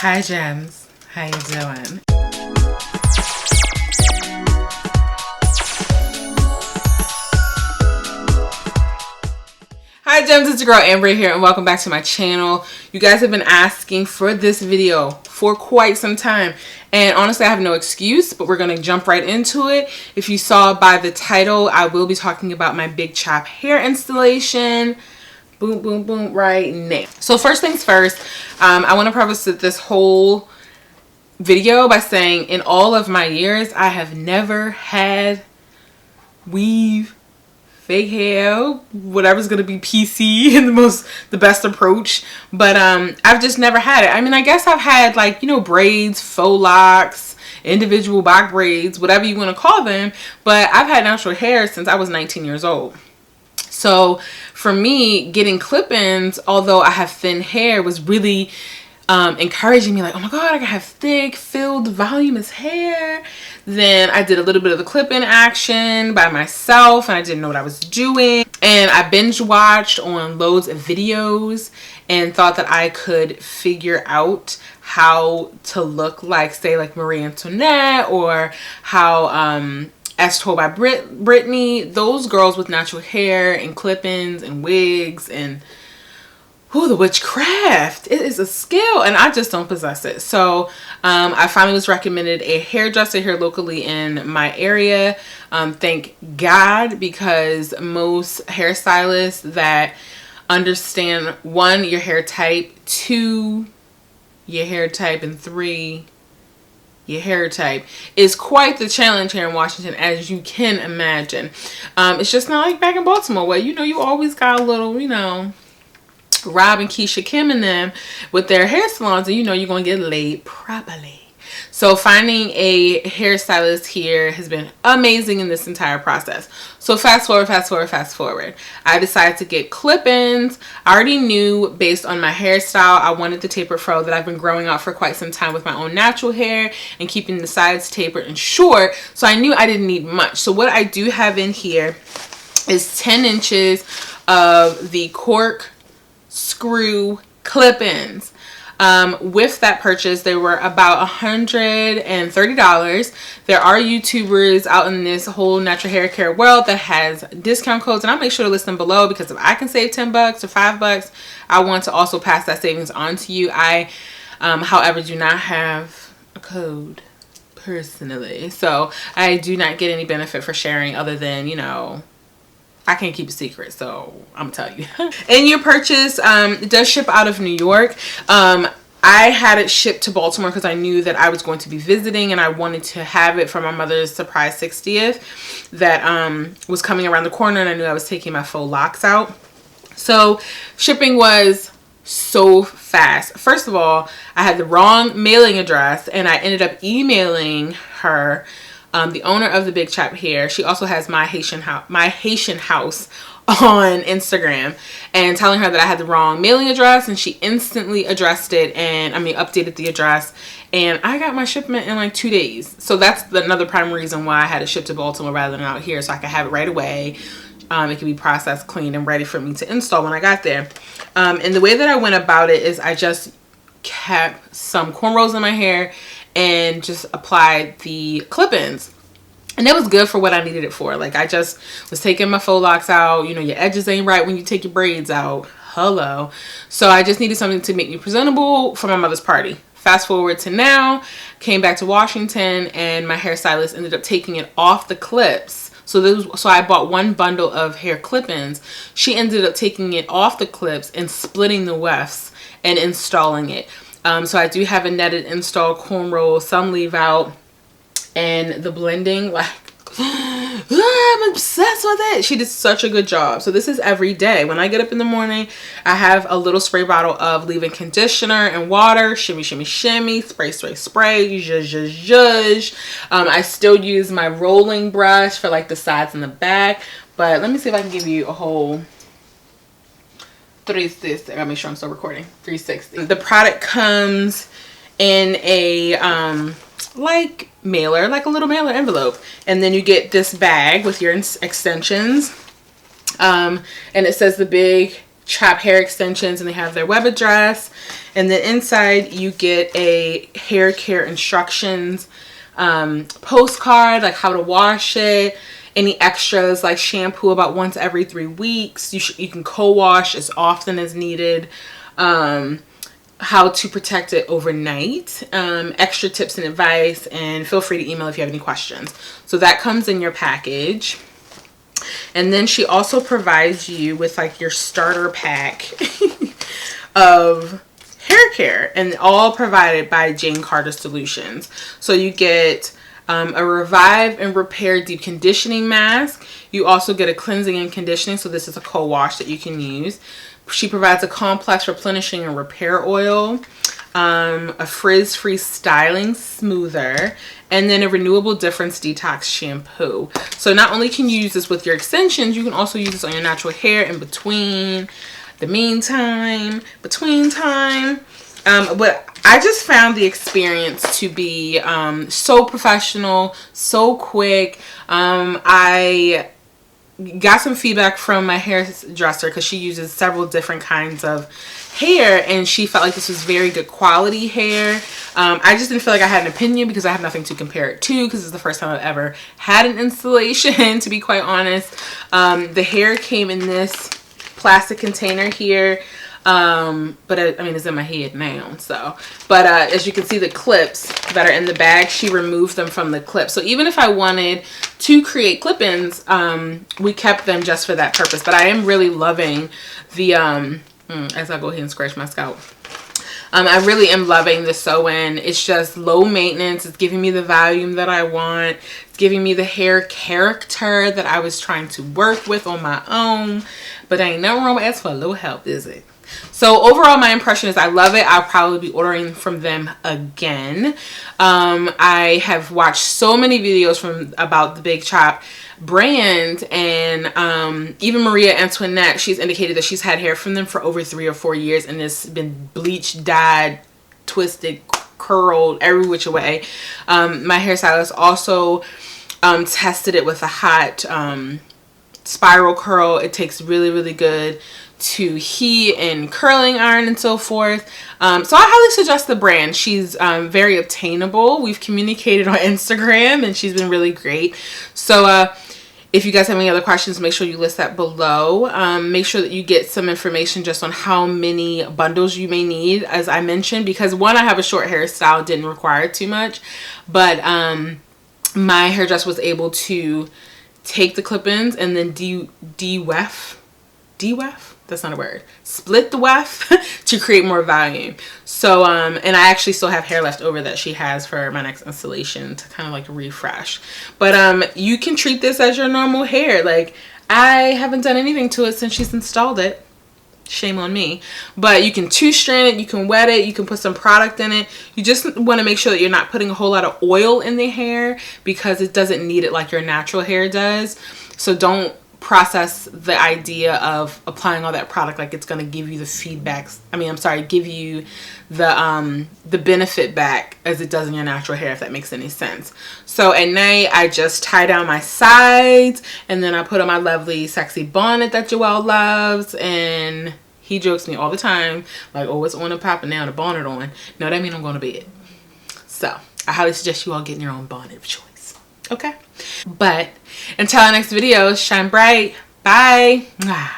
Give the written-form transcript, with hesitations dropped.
Hi Gems, how you doing? Hi Gems, it's your girl Ambra here and welcome back to my channel. You guys have been asking for this video for quite some time and honestly I have no excuse, but we're going to jump right into it. If you saw by the title, I will be talking about my big chop hair installation. Boom, boom, boom, right now. So first things first, I want to preface this whole video by saying in all of my years, I have never had weave, fake hair, whatever's going to be PC and the best approach. But I've just never had it. I mean, I guess I've had like, you know, braids, faux locks, individual box braids, whatever you want to call them. But I've had natural hair since I was 19 years old. So for me, getting clip-ins, although I have thin hair, was really encouraging me, like, oh my god, I can have thick, filled, voluminous hair. Then I did a little bit of the clip-in action by myself and I didn't know what I was doing. And I binge watched on loads of videos and thought that I could figure out how to look like, say, like Marie Antoinette, or how as told by Brittany, those girls with natural hair and clip-ins and wigs and the witchcraft. It is a skill and I just don't possess it. So I finally was recommended a hairdresser here locally in my area. Thank God, because most hairstylists that understand, 1, your hair type, 2, your hair type, and 3, your hair type, is quite the challenge here in Washington, as you can imagine. It's just not like back in Baltimore where, you know, you always got a little, you know, Rob and Keisha Kim and them with their hair salons, and you know you're gonna get laid properly. So finding a hairstylist here has been amazing in this entire process. So fast forward. I decided to get clip-ins. I already knew, based on my hairstyle, I wanted the tapered fro that I've been growing out for quite some time with my own natural hair and keeping the sides tapered and short. So I knew I didn't need much. So what I do have in here is 10 inches of the CORKSCREW clip-ins. With that purchase, they were about $130. There are YouTubers out in this whole natural hair care world that has discount codes, and I'll make sure to list them below, because if I can save 10 bucks or $5, I want to also pass that savings on to you. I, however, do not have a code personally, so I do not get any benefit for sharing other than, you know, I can't keep a secret, so I'm gonna tell you. And your purchase, it does ship out of New York. I had it shipped to Baltimore because I knew that I was going to be visiting and I wanted to have it for my mother's surprise 60th that was coming around the corner, and I knew I was taking my faux locks out. So shipping was so fast. First of all, I had the wrong mailing address and I ended up emailing her, the owner of the Big Chop Hair. She also has my Haitian house on Instagram, and telling her that I had the wrong mailing address, and she instantly addressed it, and updated the address, and I got my shipment in like 2 days. So that's another prime reason why I had it shipped to Baltimore rather than out here, so I could have it right away. It could be processed, cleaned, and ready for me to install when I got there. And the way that I went about it is I just kept some cornrows in my hair and just applied the clip-ins. And it was good for what I needed it for. Like, I just was taking my faux locks out. You know, your edges ain't right when you take your braids out. Hello. So I just needed something to make me presentable for my mother's party. Fast forward to now, came back to Washington, and my hairstylist ended up taking it off the clips. So I bought one bundle of hair clip-ins. She ended up taking it off the clips and splitting the wefts and installing it. So I do have a netted install, cornrow, some leave out, and the blending, like, I'm obsessed with it. She did such a good job. So this is every day. When I get up in the morning, I have a little spray bottle of leave-in conditioner and water. Shimmy, shimmy, shimmy. Spray, spray, spray. Zhuzh, zhuzh, zhuzh. I still use my rolling brush for like the sides and the back. But let me see if I can give you a whole 360. I gotta make sure I'm still recording. 360. The product comes in a like mailer, like a little mailer envelope, and then you get this bag with your extensions, and it says the Big Trap hair extensions, and they have their web address. And then inside you get a hair care instructions postcard, like how to wash it, any extras like shampoo about once every 3 weeks. You can co-wash as often as needed. How to protect it overnight, extra tips and advice, and feel free to email if you have any questions. So that comes in your package. And then she also provides you with like your starter pack of hair care, and all provided by Jane Carter Solutions. So you get a Revive and Repair Deep Conditioning Mask. You also get a cleansing and conditioning, so this is a co-wash that you can use. She provides a complex replenishing and repair oil, a frizz-free styling smoother, and then a renewable difference detox shampoo. So not only can you use this with your extensions, you can also use this on your natural hair in between, between time. But I just found the experience to be so professional, so quick. I got some feedback from my hairdresser because she uses several different kinds of hair, and she felt like this was very good quality hair. I just didn't feel like I had an opinion because I have nothing to compare it to, because it's the first time I've ever had an installation, to be quite honest. The hair came in this plastic container here. I mean, it's in my head now, so. But as you can see, the clips that are in the bag, she removed them from the clip. So even if I wanted to create clip-ins, we kept them just for that purpose. But I am really loving the, as I go ahead and scratch my scalp. I really am loving the sew-in. It's just low maintenance. It's giving me the volume that I want. It's giving me the hair character that I was trying to work with on my own. But ain't nothing wrong with asking for a little help, is it? So overall, my impression is I love it. I'll probably be ordering from them again. I have watched so many videos about the Big Chop brand, and even Maria Antoinette, she's indicated that she's had hair from them for over 3 or 4 years, and it's been bleached, dyed, twisted, curled, every which way. My hairstylist also tested it with a hot spiral curl. It takes really, really good to heat and curling iron and so forth. So I highly suggest the brand. She's very obtainable. We've communicated on Instagram, and she's been really great. So if you guys have any other questions, make sure you list that below. Make sure that you get some information just on how many bundles you may need, as I mentioned, because one, I have a short hairstyle, didn't require too much, but my hairdresser was able to take the clip-ins and then de-weft? That's not a word. Split the weft to create more volume. So, and I actually still have hair left over that she has for my next installation to kind of like refresh. But you can treat this as your normal hair. Like, I haven't done anything to it since she's installed it. Shame on me. But you can 2-strand it, you can wet it, you can put some product in it. You just want to make sure that you're not putting a whole lot of oil in the hair, because it doesn't need it like your natural hair does. So don't process the idea of applying all that product like it's going to give you the feedbacks. Give you the benefit back as it does in your natural hair, if that makes any sense. So at night, I just tie down my sides, and then I put on my lovely sexy bonnet that Joel loves, and he jokes me all the time, like, oh, it's on and popping now, the bonnet on. No, that means I'm going to bed. So I highly suggest you all getting your own bonnet of choice. Okay? But until our next video, shine bright. Bye. Mwah.